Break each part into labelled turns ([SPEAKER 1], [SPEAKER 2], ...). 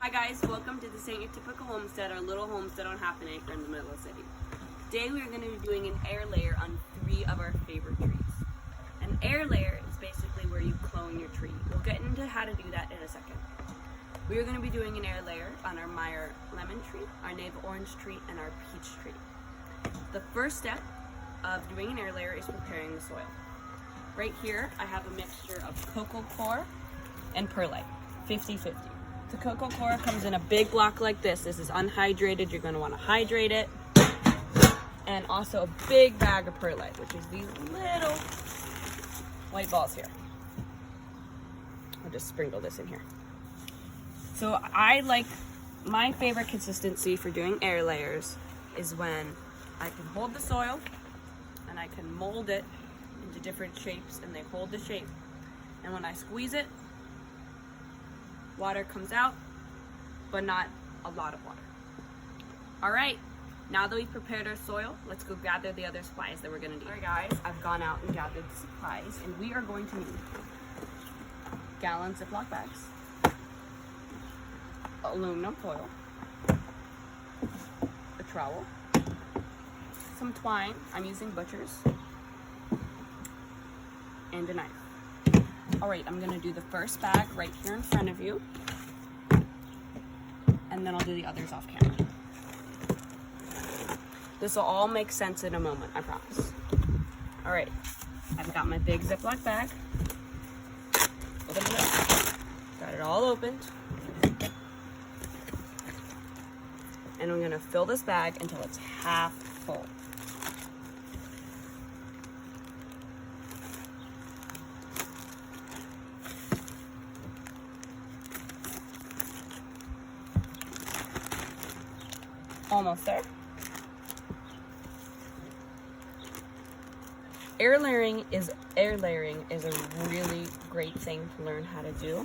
[SPEAKER 1] Hi guys, welcome to this ain't your typical homestead, our little homestead on half an acre in the middle of the city. Today we are going to be doing an air layer on 3 of our favorite trees. An air layer is basically where you clone your tree. We'll get into how to do that in a second. We are going to be doing an air layer on our Meyer lemon tree, our navel orange tree, and our peach tree. The first step of doing an air layer is preparing the soil. Right here I have a mixture of cocoa coir and perlite, 50-50. The cocoa coir comes in a big block like this. This is unhydrated. You're going to want to hydrate it. And also a big bag of perlite, which is these little white balls here. I'll just sprinkle this in here. So I like, my favorite consistency for doing air layers is when I can hold the soil and I can mold it into different shapes and they hold the shape. And when I squeeze it, water comes out, but not a lot of water. All right, now that we've prepared our soil, let's go gather the other supplies that we're gonna need. All right guys, I've gone out and gathered the supplies, and we are going to need gallon Ziploc bags, aluminum foil, a trowel, some twine, I'm using butcher's, and a knife. All right, I'm gonna do the first bag right here in front of you, and then I'll do the others off camera. This will all make sense in a moment, I promise. All right, I've got my big Ziploc bag. Open it up. Got it all opened. And I'm gonna fill this bag until it's half full. Almost there. Air layering is a really great thing to learn how to do,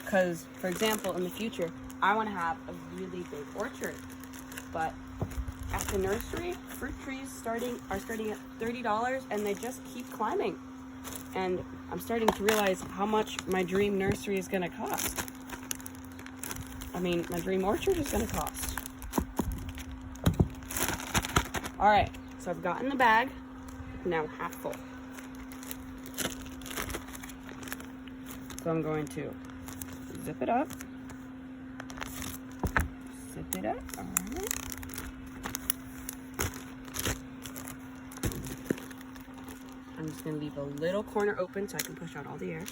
[SPEAKER 1] because for example in the future I want to have a really big orchard, but at the nursery fruit trees are starting at $30 and they just keep climbing, and I'm starting to realize how much my dream nursery is going to cost. I mean, my dream orchard is going to cost. All right, so I've gotten the bag, now half full. So I'm going to zip it up, all right. I'm just gonna leave a little corner open so I can push out all the air.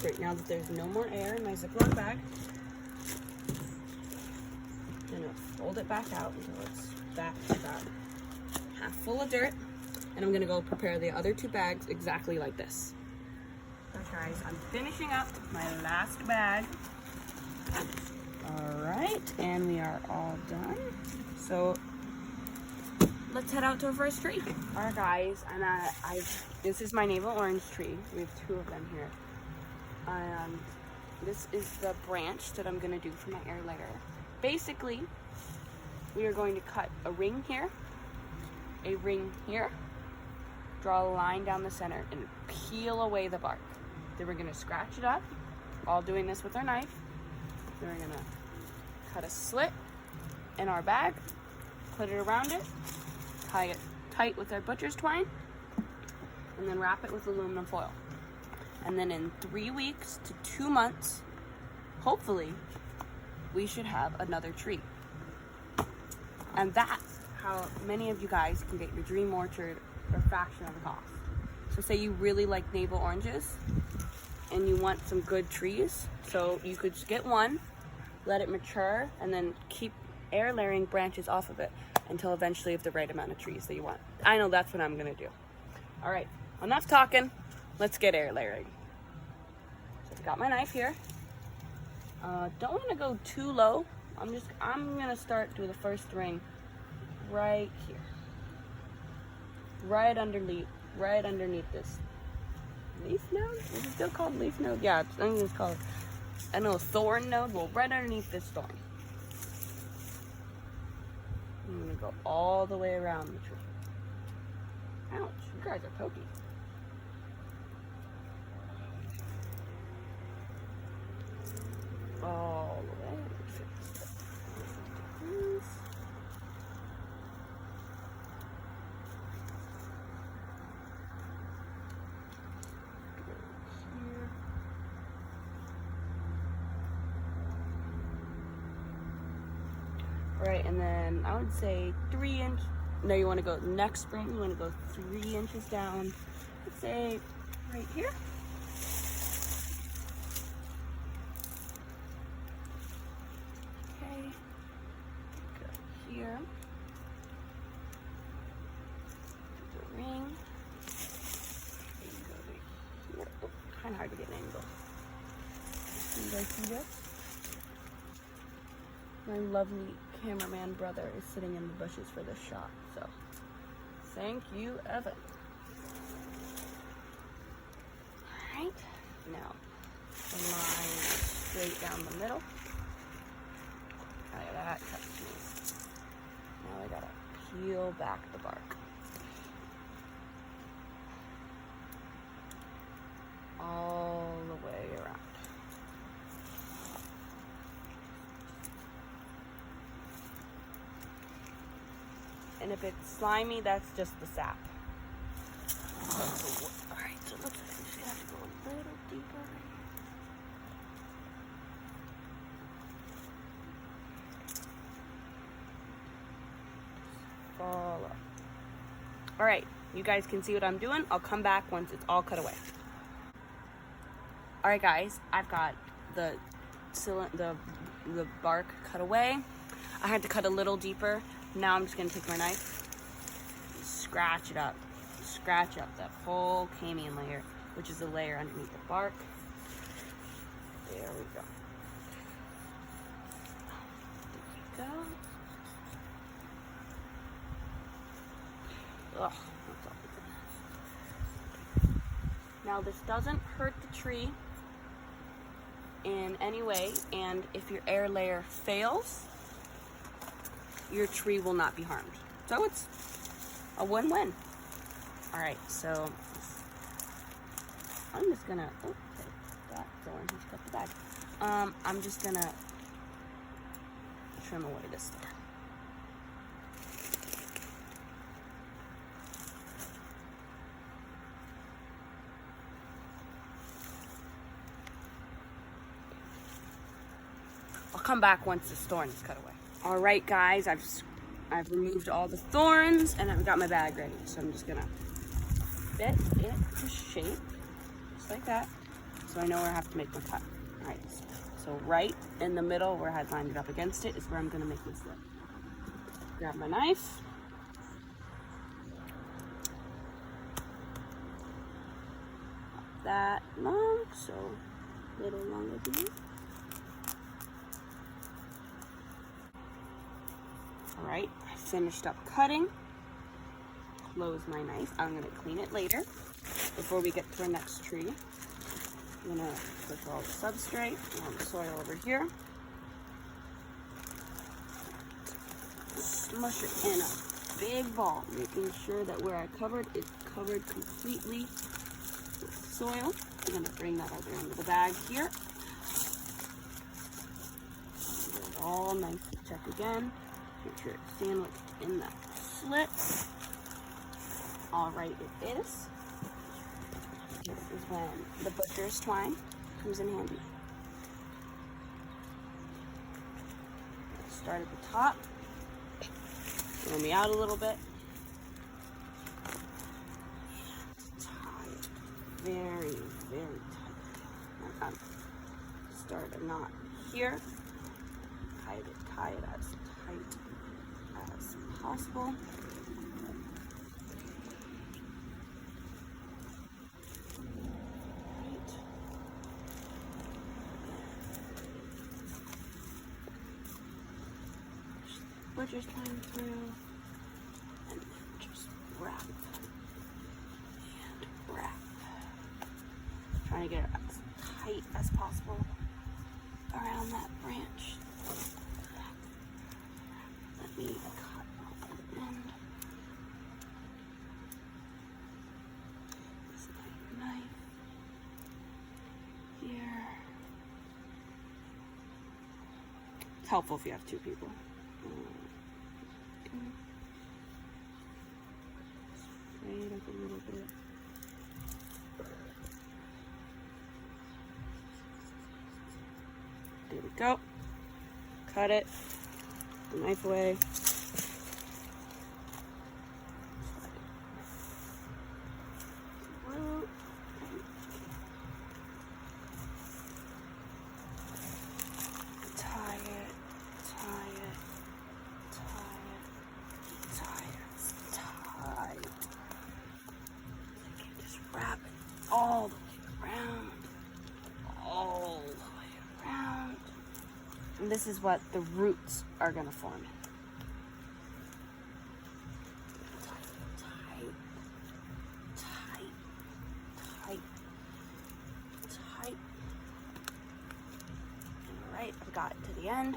[SPEAKER 1] Great, now that there's no more air in my Ziploc bag, I'm gonna fold it back out until it's back to about half full of dirt, and I'm gonna go prepare the other 2 bags exactly like this. Okay guys, I'm finishing up my last bag. All right, and we are all done. So let's head out to our first tree. All right guys, and this is my navel orange tree. We have 2 of them here. And this is the branch that I'm gonna do for my air layer. Basically, we are going to cut a ring here, draw a line down the center, and peel away the bark. Then we're gonna scratch it up, all doing this with our knife. Then we're gonna cut a slit in our bag, put it around it, tie it tight with our butcher's twine, and then wrap it with aluminum foil. And then in 3 weeks to 2 months, hopefully, we should have another tree. And that's how many of you guys can get your dream orchard for a fraction of the cost. So say you really like navel oranges and you want some good trees, so you could just get one, let it mature, and then keep air layering branches off of it until eventually you have the right amount of trees that you want. I know that's what I'm gonna do. All right, enough talking, let's get air layering. So I've got my knife here. Don't want to go too low. I'm gonna start do the first ring right here, right underneath this leaf node. Is it still called leaf node? Yeah, I think it's called. and a little thorn node will right underneath this thorn. I'm gonna go all the way around the tree. Ouch, you guys are pokey. All the way. Right, and then I would say 3 inch. No, you want to go next spring. You want to go 3 inches down. Let's say right here. Okay, go here. The ring. Go right here. Oh, kind of hard to get an angle. Can you guys see this? My lovely cameraman brother is sitting in the bushes for this shot, so thank you, Evan. Alright, now the line straight down the middle. Like that, cut smooth. Now I gotta peel back the bark. All the way around. And if it's slimy, that's just the sap. Alright, so it looks like we just have to go a little deeper. Follow. Alright, you guys can see what I'm doing. I'll come back once it's all cut away. Alright guys, I've got the bark cut away. I had to cut a little deeper. Now I'm just going to take my knife and scratch it up. Scratch up that whole cambium layer, which is the layer underneath the bark. There we go. There we go. Ugh, that's all. Now this doesn't hurt the tree in any way, and if your air layer fails, your tree will not be harmed. So it's a win-win. All right, so I'm just gonna, oh, okay, that thorn has cut the bag. I'm just gonna trim away this thorn. I'll come back once this thorn is cut away. All right, guys, I've removed all the thorns and I've got my bag ready. So I'm just gonna fit it to shape, just like that. So I know where I have to make my cut. All right, so right in the middle where I had lined it up against it is where I'm gonna make my slit. Grab my knife. Not that long, so a little longer than you. All right, I finished up cutting. Close my knife. I'm gonna clean it later before we get to our next tree. I'm gonna put all the substrate and the soil over here. Smush it in a big ball, making sure that where I covered is covered completely with soil. I'm gonna bring that over into the bag here. Get it all nice and check again. Make sure it's sandwiched in that slit. All right, it is. This is when the butcher's twine comes in handy. Start at the top. Throw me out a little bit. Tie it very, very tight. Start a knot here. Tie it as tight as possible. Butcher's twine through, and then just wrap and wrap. Trying to get it as tight as possible. around that branch. Let me cut off the end. This knife here. It's helpful if you have two people. Straight up a little bit. There we go. Cut it. The knife away. Tie it, tie it, tie it, tie it, tie it. Just wrap it all the way around. All the way around. And this is what the roots are going to form. Tight, tight, tight, tight. All right, I've got it to the end.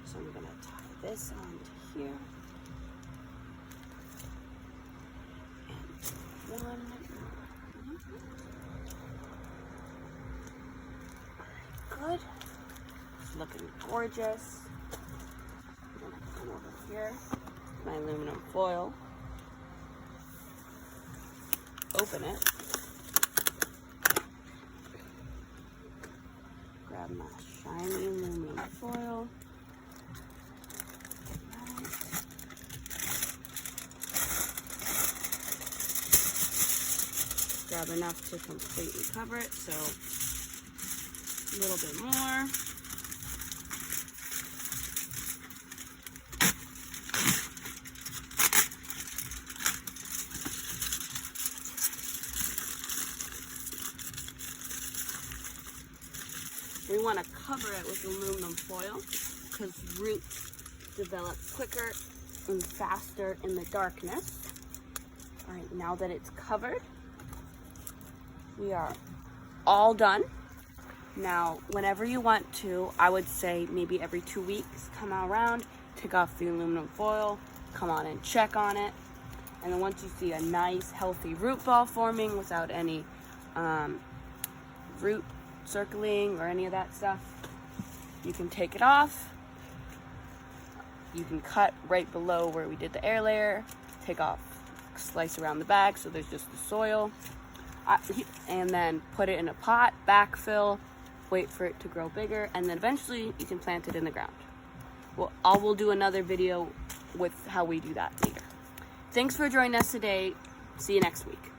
[SPEAKER 1] So I'm going to tie this onto here. And one more. Good. Looking gorgeous. I'm gonna come over here, my aluminum foil, open it, grab my shiny aluminum foil, grab enough to completely cover it, so a little bit more. We want to cover it with aluminum foil because roots develop quicker and faster in the darkness. All right, now that it's covered, we are all done. Now, whenever you want to, I would say maybe every 2 weeks, come around, take off the aluminum foil, come on and check on it. And then once you see a nice, healthy root ball forming without any root circling or any of that stuff, you can take it off. You can cut right below where we did the air layer, take off, slice around the bag so there's just the soil, and then put it in a pot, backfill, wait for it to grow bigger, and then eventually you can plant it in the ground. Well, I will do another video with how we do that later. Thanks for joining us today. See you next week.